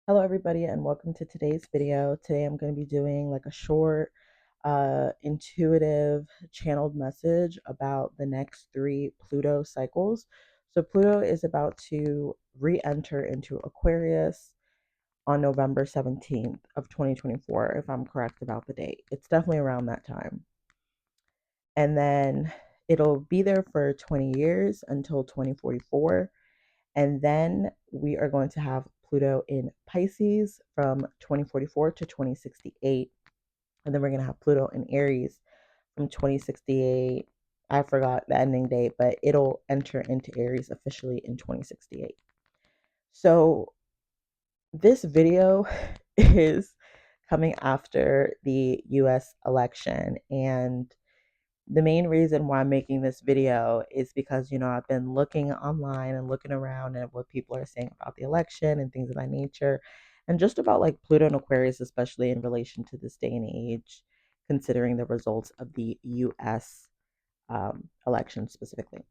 Hello everybody and welcome to today's video. Today I'm going to be doing like a short, intuitive channeled message about the next 3 Pluto cycles. So Pluto is about to re-enter into Aquarius on November 17th of 2024, if I'm correct about the date. It's definitely around that time. And then it'll be there for 20 years until 2044. And then we are going to have Pluto in Pisces from 2044 to 2068. And then we're going to have Pluto in Aries from 2068. I forgot the ending date, but it'll enter into Aries officially in 2068. So this video is coming after the US election, and the main reason why I'm making this video is because, I've been looking online and looking around at what people are saying about the election and things of that nature, and just about like Pluto and Aquarius, especially in relation to this day and age, considering the results of the US election specifically.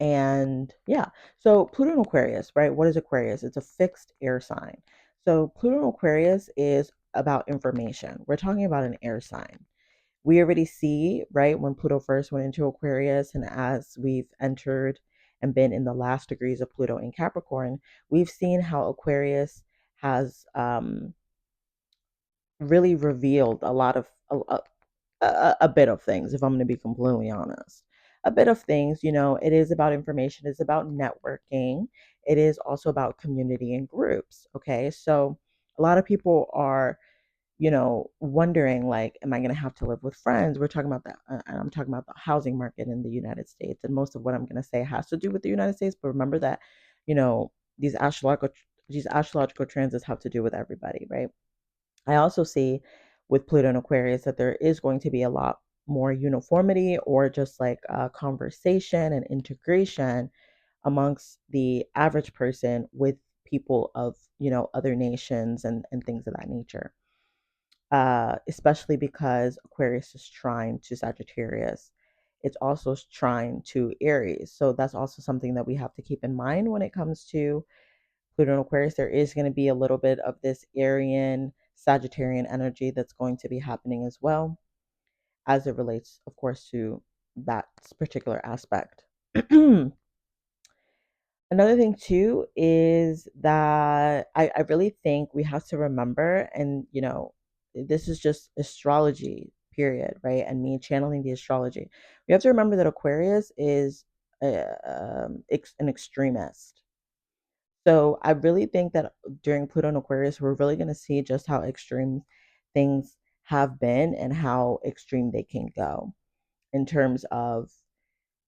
And yeah, so Pluto and Aquarius, right? What is Aquarius? It's a fixed air sign. So Pluto and Aquarius is about information. We're talking about an air sign. We already see, right, when Pluto first went into Aquarius, and as we've entered and been in the last degrees of Pluto in Capricorn, we've seen how Aquarius has really revealed a lot of a bit of things, if I'm going to be completely honest. A bit of things, it is about information, it's about networking, it is also about community and groups. Okay, so a lot of people are wondering like, am I going to have to live with friends? We're talking about that. And I'm talking about the housing market in the United States. And most of what I'm going to say has to do with the United States. But remember that, you know, these astrological, these astrological transits have to do with everybody, right? I also see with Pluto and Aquarius that there is going to be a lot more uniformity or just like conversation and integration amongst the average person with people of, other nations and things of that nature, especially because Aquarius is trine to Sagittarius. It's also trine to Aries. So that's also something that we have to keep in mind when it comes to Pluto and Aquarius. There is going to be a little bit of this Arian Sagittarian energy that's going to be happening as well, as it relates, of course, to that particular aspect. Another thing too is that I really think we have to remember, and this is just astrology, period, right? And me channeling the astrology. We have to remember that Aquarius is an extremist. So I really think that during Pluto and Aquarius, we're really going to see just how extreme things have been and how extreme they can go in terms of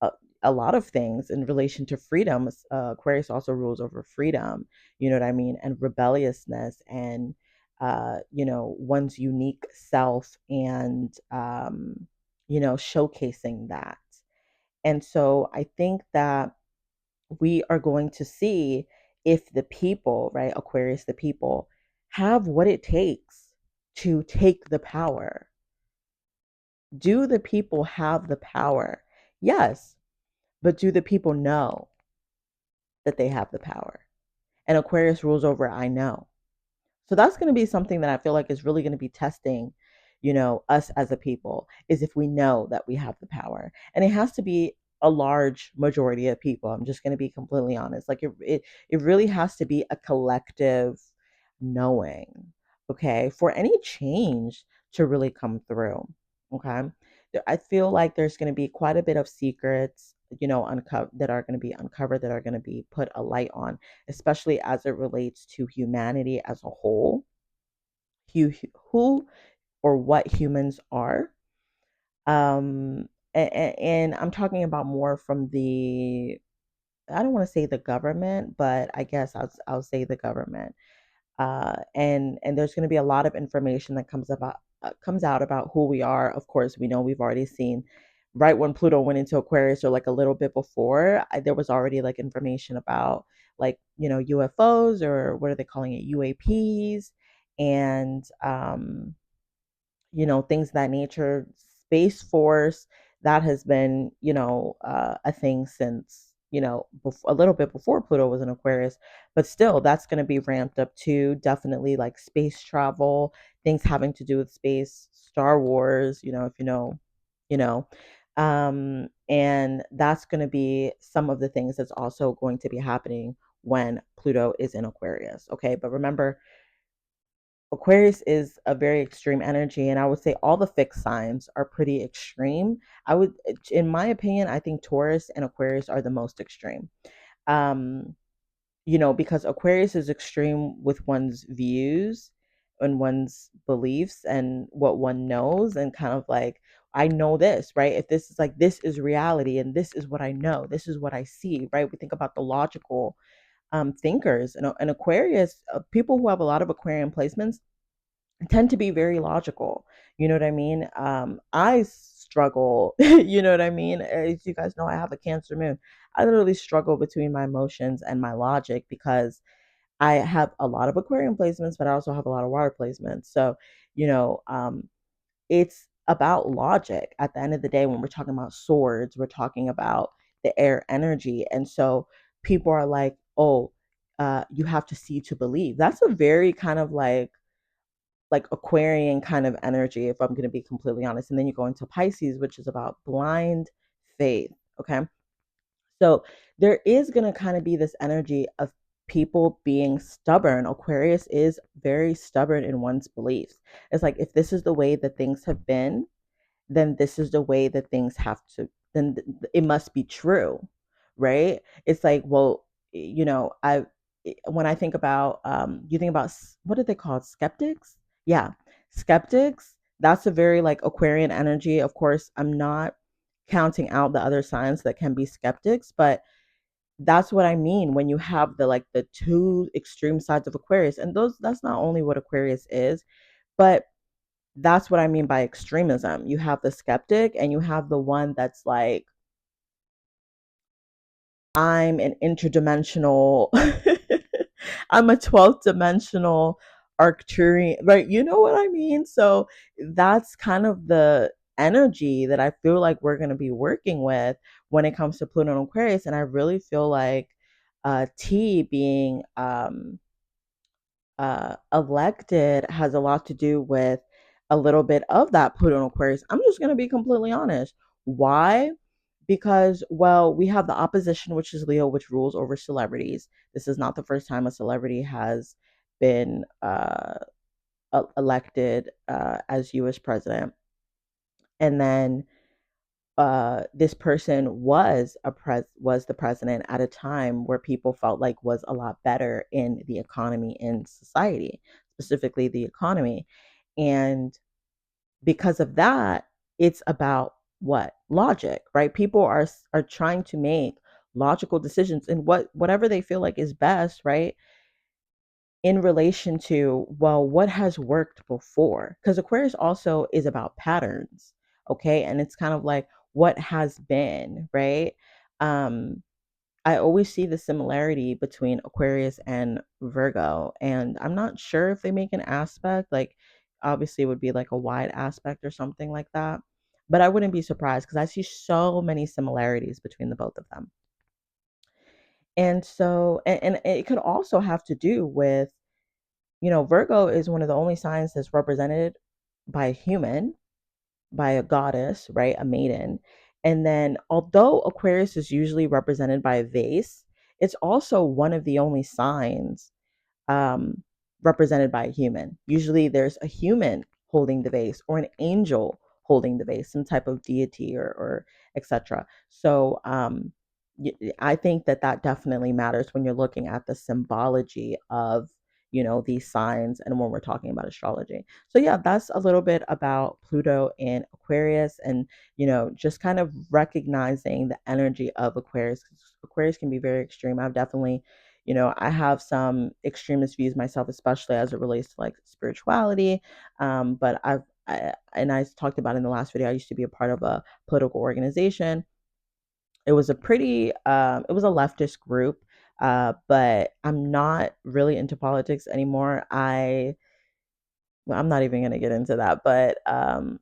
a, a lot of things in relation to freedom. Aquarius also rules over freedom, you know what I mean, and rebelliousness, and one's unique self, and showcasing that. And so I think that we are going to see if the people, right, Aquarius, the people, have what it takes to take the power. Do the people have the power? Yes, but do the people know that they have the power? And Aquarius rules over I know. So that's going to be something that I feel like is really going to be testing, us as a people, is if we know that we have the power. And it has to be a large majority of people. I'm just going to be completely honest. Like it really has to be a collective knowing, okay, for any change to really come through. Okay. I feel like there's going to be quite a bit of secrets, that are going to be uncovered, that are going to be put a light on, especially as it relates to humanity as a whole, who or what humans are. And I'm talking about more from the, I don't want to say the government, but I guess I'll say the government. And there's going to be a lot of information that comes out about who we are. Of course, we know we've already seen right when Pluto went into Aquarius, or like a little bit before, there was already like information about like UFOs, or what are they calling it, UAPs, and things of that nature. Space Force, that has been a thing since. a little bit before Pluto was in Aquarius, but still that's going to be ramped up too. Definitely like space travel, things having to do with space, Star Wars, if you know. And that's going to be some of the things that's also going to be happening when Pluto is in Aquarius. Okay. But remember, Aquarius is a very extreme energy, and I would say all the fixed signs are pretty extreme. In my opinion, I think Taurus and Aquarius are the most extreme. Um, because Aquarius is extreme with one's views and one's beliefs and what one knows, and kind of like, I know this, right? If this is like, this is reality and this is what I know, this is what I see, right? We think about the logical thinkers, and Aquarius, people who have a lot of Aquarian placements tend to be very logical. You know what I mean? I struggle, you know what I mean? As you guys know, I have a Cancer moon. I literally struggle between my emotions and my logic because I have a lot of Aquarian placements, but I also have a lot of water placements. So, you know, um, it's about logic. At the end of the day, when we're talking about swords, we're talking about the air energy. And so people are like, oh, you have to see to believe. That's a very kind of like Aquarian kind of energy, if I'm going to be completely honest. And then you go into Pisces, which is about blind faith. Okay. So there is going to kind of be this energy of people being stubborn. Aquarius is very stubborn in one's beliefs. It's like, if this is the way that things have been, then this is the way that things have to, then it must be true, right? It's like, well, when I think about, you think about, what are they called, skeptics? Yeah, skeptics. That's a very like Aquarian energy. Of course, I'm not counting out the other signs that can be skeptics, but that's what I mean when you have the two extreme sides of Aquarius. And that's not only what Aquarius is, but that's what I mean by extremism. You have the skeptic and you have the one that's like, I'm an interdimensional, I'm a 12th dimensional Arcturian, right? You know what I mean? So that's kind of the energy that I feel like we're going to be working with when it comes to Pluto and Aquarius. And I really feel like T being elected has a lot to do with a little bit of that Pluto and Aquarius. I'm just going to be completely honest. Why? Because, well, we have the opposition, which is Leo, which rules over celebrities. This is not the first time a celebrity has been elected as US president. And then this person was the president at a time where people felt like was a lot better in the economy in society, specifically the economy. And because of that, it's about what? Logic, right? People are trying to make logical decisions in whatever they feel like is best, right? In relation to, well, what has worked before? Because Aquarius also is about patterns, okay? And it's kind of like what has been, right? Um, I always see the similarity between Aquarius and Virgo, and I'm not sure if they make an aspect, like obviously it would be like a wide aspect or something like that. But I wouldn't be surprised because I see so many similarities between the both of them. And so, and it could also have to do with, Virgo is one of the only signs that's represented by a human, by a goddess, right? A maiden. And then, although Aquarius is usually represented by a vase, it's also one of the only signs um, represented by a human. Usually there's a human holding the vase or an angel holding the vase, some type of deity or etc. So I think that definitely matters when you're looking at the symbology of these signs and when we're talking about astrology. So yeah, that's a little bit about Pluto in Aquarius, and just kind of recognizing the energy of Aquarius. Aquarius can be very extreme. I've definitely, I have some extremist views myself, especially as it relates to like spirituality. But and I talked about in the last video, I used to be a part of a political organization. It was it was a leftist group, but I'm not really into politics anymore. well, I'm not even going to get into that, but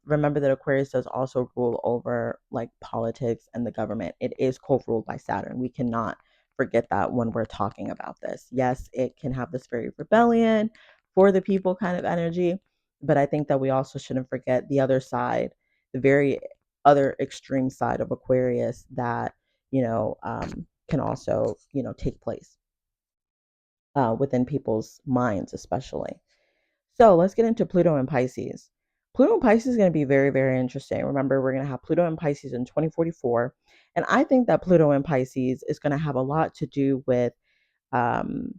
remember that Aquarius does also rule over like politics and the government. It is co-ruled by Saturn. We cannot forget that when we're talking about this. Yes, it can have this very rebellion for the people kind of energy, but I think that we also shouldn't forget the other side, the very other extreme side of Aquarius that, can also, take place within people's minds, especially. So let's get into Pluto and Pisces. Pluto and Pisces is going to be very, very interesting. Remember, we're going to have Pluto and Pisces in 2044. And I think that Pluto and Pisces is going to have a lot to do with um,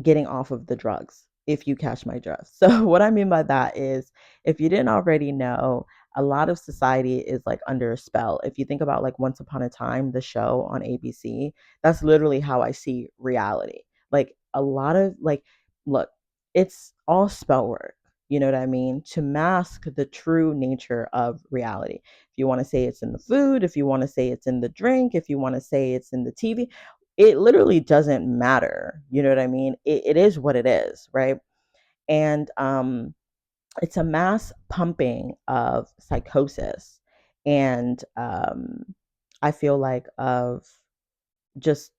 getting off of the drugs, if you catch my drift. So, what I mean by that is, if you didn't already know, a lot of society is like under a spell. If you think about like Once Upon a Time, the show on ABC, that's literally how I see reality. Like a lot of like, look, it's all spell work. You know what I mean? To mask the true nature of reality. If you want to say it's in the food, if you want to say it's in the drink, if you want to say it's in the TV, it literally doesn't matter. You know what I mean? It is what it is, right? And it's a mass pumping of psychosis and I feel like of just,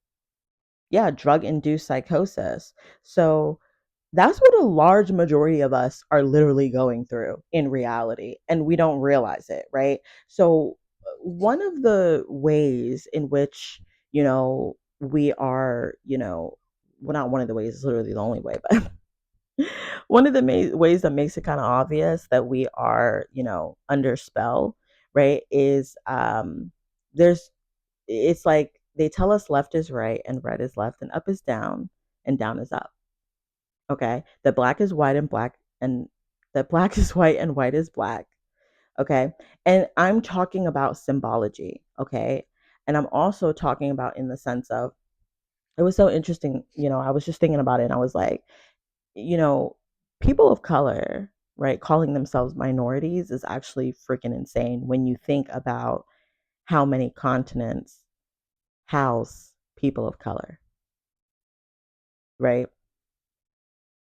yeah, drug induced psychosis. So that's what a large majority of us are literally going through in reality, and we don't realize it, right? So, one of the ways in which, we are, well, not one of the ways, it's literally the only way, but one of the ways that makes it kind of obvious that we are, under spell, right, is there's, it's like they tell us left is right and right is left and up is down and down is up. Okay, that black is white and black, and that black is white and white is black. Okay, and I'm talking about symbology. Okay, and I'm also talking about in the sense of, it was so interesting. I was just thinking about it, and I was like, you know people of color, right, calling themselves minorities is actually freaking insane when you think about how many continents house people of color, right?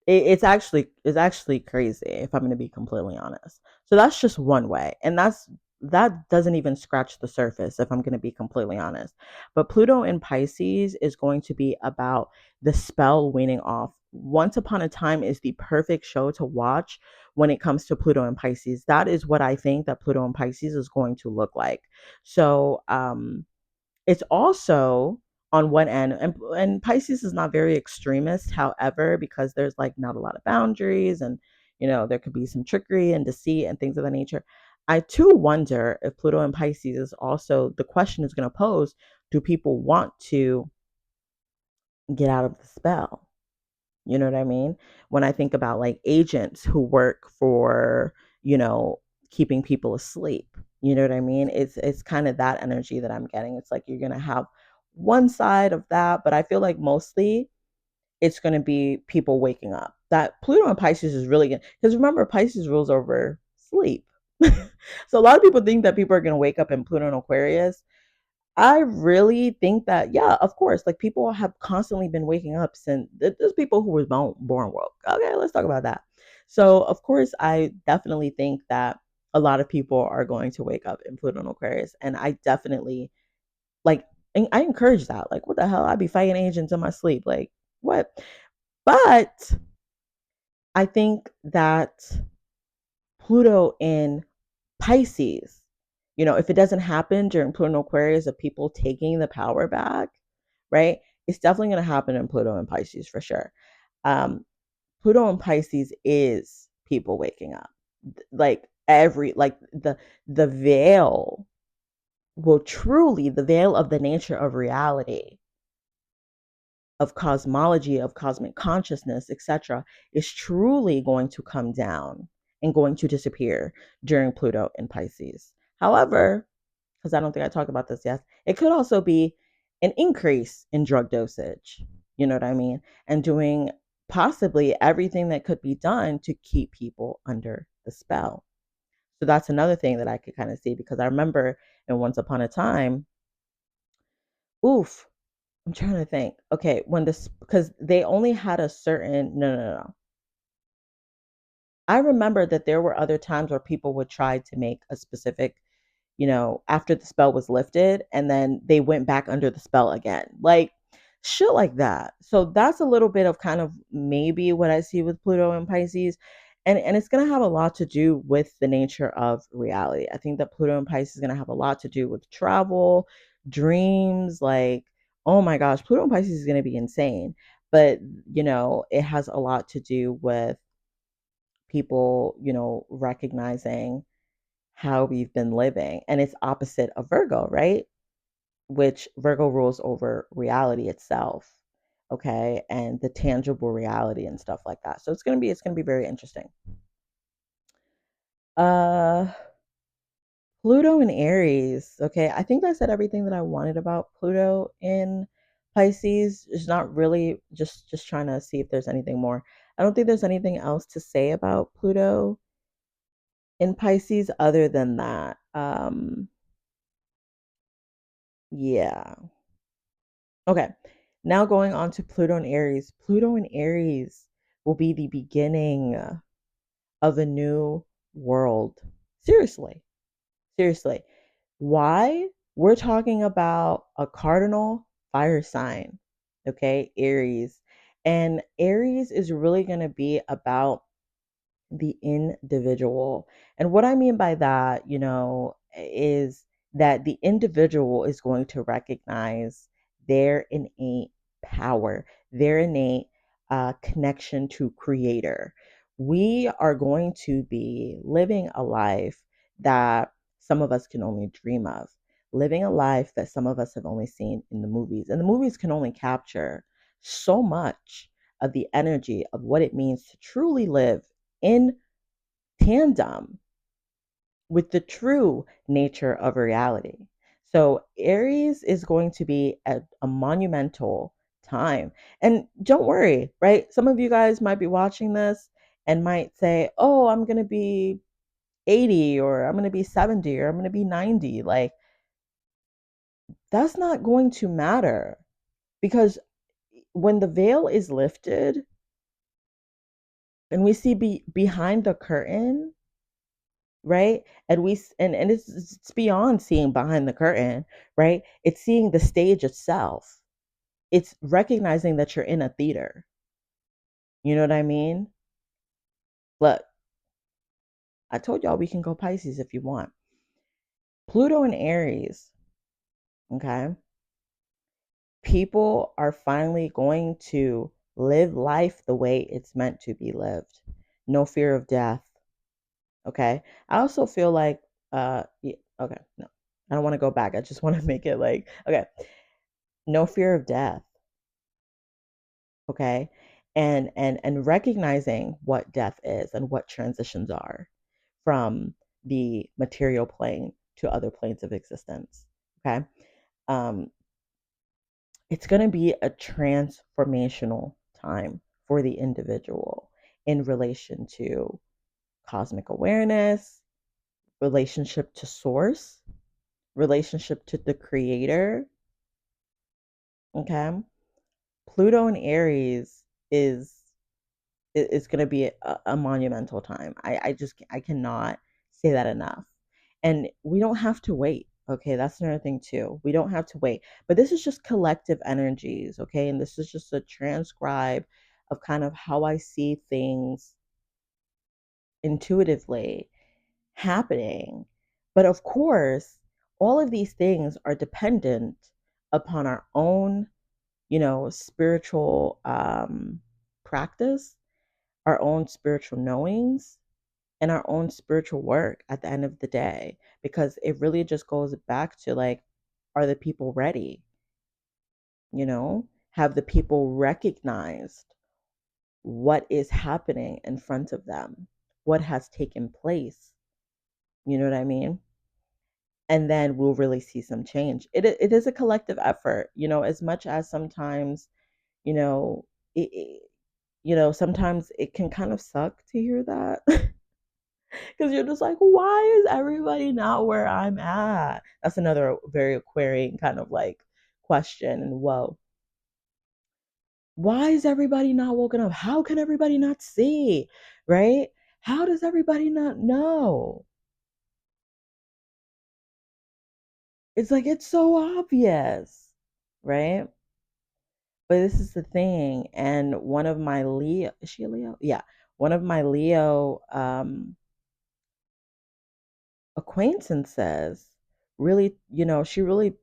It's actually crazy, if I'm going to be completely honest. So that's just one way, and that doesn't even scratch the surface, if I'm going to be completely honest. But Pluto in Pisces is going to be about the spell weaning off. Once Upon a Time is the perfect show to watch when it comes to Pluto and Pisces. That is what I think that Pluto and Pisces is going to look like. So it's also on one end, and Pisces is not very extremist, however, because there's like not a lot of boundaries, and there could be some trickery and deceit and things of that nature. I too wonder if Pluto and Pisces is also, the question is going to pose, do people want to get out of the spell? You know what I mean? When I think about like agents who work for, you know, keeping people asleep, you know what I mean? It's kind of that energy that I'm getting. It's like you're gonna have one side of that, but I feel like mostly it's gonna be people waking up. That Pluto and Pisces is really good because remember, Pisces rules over sleep. So a lot of people think that people are gonna wake up in Pluto and Aquarius. I really think that, yeah, of course, like people have constantly been waking up since there's people who were born woke. Okay, let's talk about that. So, of course, I definitely think that a lot of people are going to wake up in Pluto and Aquarius, and I definitely like, and I encourage that. Like, what the hell? I'd be fighting agents in my sleep. Like, what? But I think that Pluto in Pisces, if it doesn't happen during Pluto and Aquarius of people taking the power back, right? It's definitely going to happen in Pluto and Pisces for sure. Um, Pluto and Pisces is people waking up. Like the veil will truly, the veil of the nature of reality, of cosmology, of cosmic consciousness, etc., is truly going to come down and going to disappear during Pluto in Pisces. However, because I don't think I talked about this yet, it could also be an increase in drug dosage. You know what I mean? And doing possibly everything that could be done to keep people under the spell. So that's another thing that I could kind of see, because I remember in Once Upon a Time, oof, I'm trying to think. Okay, when this, because they only had a certain, no, no, no, no. I remember that there were other times where people would try to make a specific, after the spell was lifted and then they went back under the spell again. Like shit like that. So that's a little bit of kind of maybe what I see with Pluto and Pisces. And it's going to have a lot to do with the nature of reality. I think that Pluto and Pisces is going to have a lot to do with travel, dreams, like oh my gosh, Pluto and Pisces is going to be insane. But, it has a lot to do with people, recognizing how we've been living. And it's opposite of Virgo, right? Which Virgo rules over reality itself, okay? And the tangible reality and stuff like that. So it's going to be very interesting. Uh Pluto and Aries. Okay, I think I said everything that I wanted about Pluto in Pisces. It's not really just trying to see if there's anything more. I don't think there's anything else to say about Pluto in Pisces other than that. Yeah. Okay. Now going on to Pluto and Aries. Pluto and Aries will be the beginning of a new world. Seriously. Seriously. Why? We're talking about a cardinal fire sign. Okay, Aries. And Aries is really going to be about the individual. And what I mean by that, is that the individual is going to recognize their innate power, their innate connection to creator. We are going to be living a life that some of us can only dream of, living a life that some of us have only seen in the movies. And the movies can only capture so much of the energy of what it means to truly live in tandem with the true nature of reality. So, Aries is going to be a monumental time. And don't worry, right? Some of you guys might be watching this and might say, oh, I'm going to be 80 or I'm going to be 70 or I'm going to be 90. Like, that's not going to matter because when the veil is lifted and we see behind the curtain, right? And it's beyond seeing behind the curtain, right? It's seeing the stage itself. It's recognizing that you're in a theater. You know what I mean? Look, I told y'all we can go Pisces if you want. Pluto and Aries, okay? People are finally going to live life the way it's meant to be lived. No fear of death, okay? I also feel like okay, no. I don't want to go back. I just want to make it like, okay, no fear of death, okay, and recognizing what death is and what transitions are from the material plane to other planes of existence, okay. um it's going to be a transformational time for the individual in relation to cosmic awareness, relationship to source, relationship to the creator, okay. Pluto and Aries is going to be a monumental time. I cannot say that enough. And we don't have to wait. Okay, that's another thing too. We don't have to wait. But this is just collective energies, okay? And this is just a transcribe of kind of how I see things intuitively happening. But of course, all of these things are dependent upon our own, spiritual practice, our own spiritual knowings, and our own spiritual work at the end of the day, because it really just goes back to like, are the people ready? Have the people recognized what is happening in front of them, what has taken place? You know what I mean? And then we'll really see some change. It is a collective effort, as much as sometimes, you know, it sometimes it can kind of suck to hear that. Because you're just like, why is everybody not where I'm at? That's another very Aquarian kind of like question. And whoa, why is everybody not woken up? How can everybody not see? Right? How does everybody not know? It's like it's so obvious, right? But this is the thing, and one of my Leo, is she a Leo? Yeah, one of my Leo acquaintances really, she really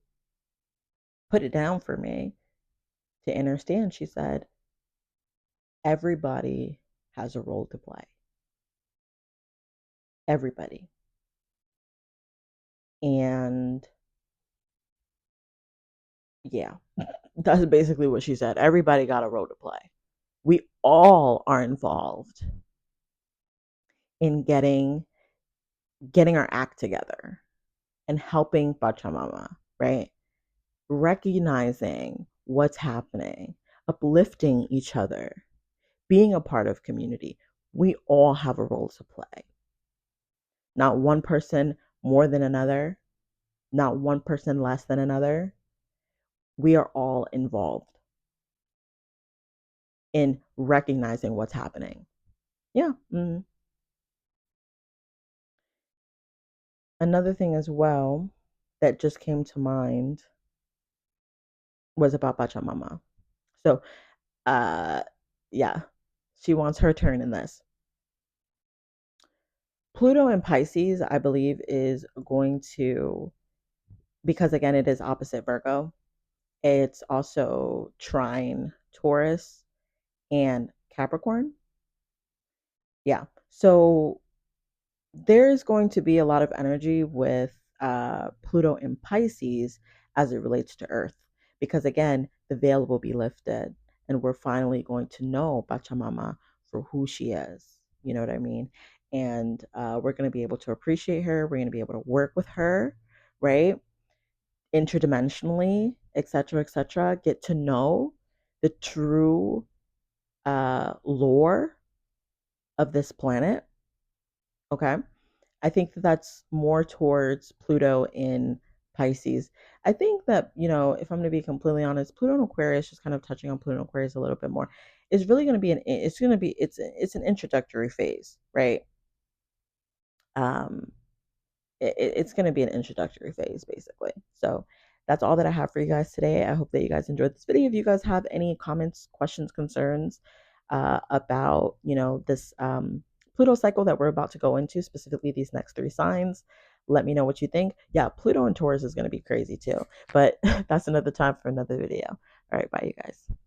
put it down for me to understand. She said, everybody has a role to play. Everybody. And yeah, that's basically what she said. Everybody got a role to play. We all are involved in getting our act together and helping Pachamama, right? Recognizing what's happening, uplifting each other, being a part of community. We all have a role to play. Not one person more than another, not one person less than another. We are all involved in recognizing what's happening. Yeah. Another thing as well that just came to mind was about Pachamama. So, uh, yeah, she wants her turn in this. Pluto in Pisces, I believe, is going to, because again, it is opposite Virgo, it's also trine Taurus and Capricorn. Yeah. So there's going to be a lot of energy with Pluto in Pisces as it relates to Earth, because again, the veil will be lifted and we're finally going to know Pachamama for who she is. You know what I mean? And we're going to be able to appreciate her. We're going to be able to work with her, right? Interdimensionally, etc., etc. Get to know the true lore of this planet. Okay. I think that that's more towards Pluto in Pisces. I think that, if I'm going to be completely honest, Pluto and Aquarius, just kind of touching on Pluto and Aquarius a little bit more, is really going to be it's an introductory phase, right? Um, it's going to be an introductory phase, basically. So that's all that I have for you guys today. I hope that you guys enjoyed this video. If you guys have any comments, questions, concerns about, this Pluto cycle that we're about to go into, specifically these next 3 signs, let me know what you think. Yeah, Pluto and Taurus is going to be crazy too, but that's another time for another video. All right, bye, you guys.